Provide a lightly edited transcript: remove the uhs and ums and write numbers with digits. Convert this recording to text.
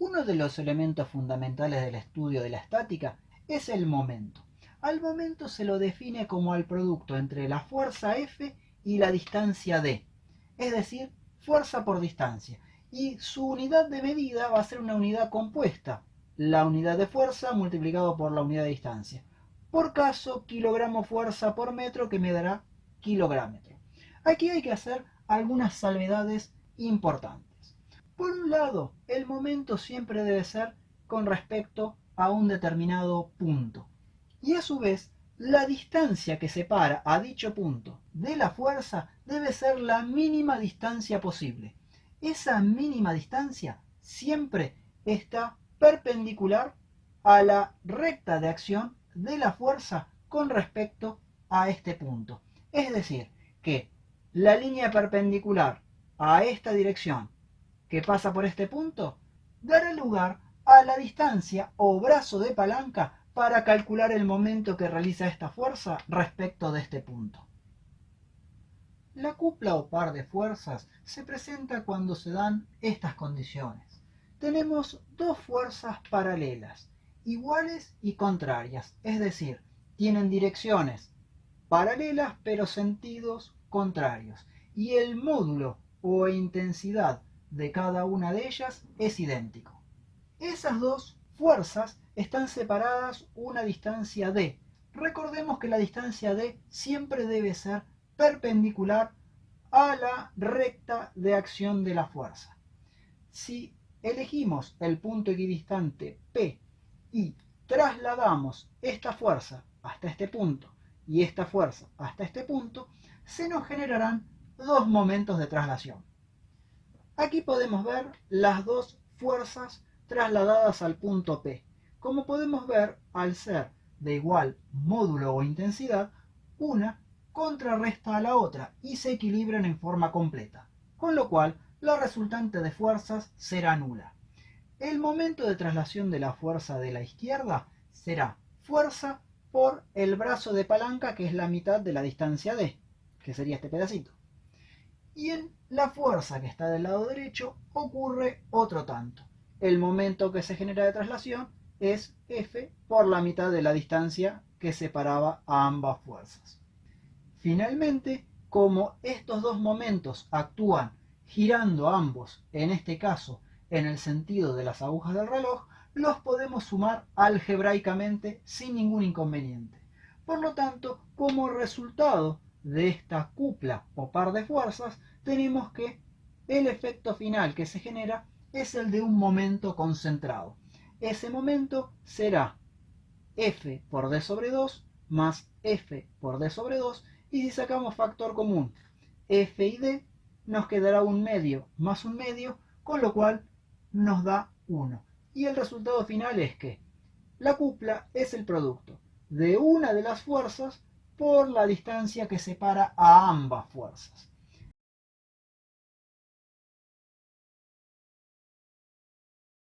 Uno de los elementos fundamentales del estudio de la estática es el momento. Al momento se lo define como el producto entre la fuerza F y la distancia D, es decir, fuerza por distancia. Y su unidad de medida va a ser una unidad compuesta, la unidad de fuerza multiplicado por la unidad de distancia. Por caso, kilogramo fuerza por metro que me dará kilográmetro. Aquí hay que hacer algunas salvedades importantes. Por un lado, el momento siempre debe ser con respecto a un determinado punto. Y a su vez, la distancia que separa a dicho punto de la fuerza debe ser la mínima distancia posible. Esa mínima distancia siempre está perpendicular a la recta de acción de la fuerza con respecto a este punto. Es decir, que la línea perpendicular a esta dirección que pasa por este punto dará lugar a la distancia o brazo de palanca para calcular el momento que realiza esta fuerza respecto de este punto. La cupla o par de fuerzas se presenta cuando se dan estas condiciones. Tenemos dos fuerzas paralelas, iguales y contrarias, es decir, tienen direcciones paralelas pero sentidos contrarios, y el módulo o intensidad de cada una de ellas es idéntico. Esas dos fuerzas están separadas una distancia d. Recordemos que la distancia d siempre debe ser perpendicular a la recta de acción de la fuerza. Si elegimos el punto equidistante P y trasladamos esta fuerza hasta este punto y esta fuerza hasta este punto, se nos generarán dos momentos de traslación. Aquí podemos ver las dos fuerzas trasladadas al punto P. Como podemos ver, al ser de igual módulo o intensidad, una contrarresta a la otra y se equilibran en forma completa, con lo cual la resultante de fuerzas será nula. El momento de traslación de la fuerza de la izquierda será fuerza por el brazo de palanca, que es la mitad de la distancia D, que sería este pedacito. Y en la fuerza que está del lado derecho ocurre otro tanto. El momento que se genera de traslación es F por la mitad de la distancia que separaba a ambas fuerzas. Finalmente, como estos dos momentos actúan girando ambos, en este caso en el sentido de las agujas del reloj, los podemos sumar algebraicamente sin ningún inconveniente. Por lo tanto, como resultado de esta cupla o par de fuerzas, tenemos que el efecto final que se genera es el de un momento concentrado. Ese momento será F por D sobre 2 más F por D sobre 2, y si sacamos factor común F y D, nos quedará un medio más un medio, con lo cual nos da 1. Y el resultado final es que la cupla es el producto de una de las fuerzas por la distancia que separa a ambas fuerzas.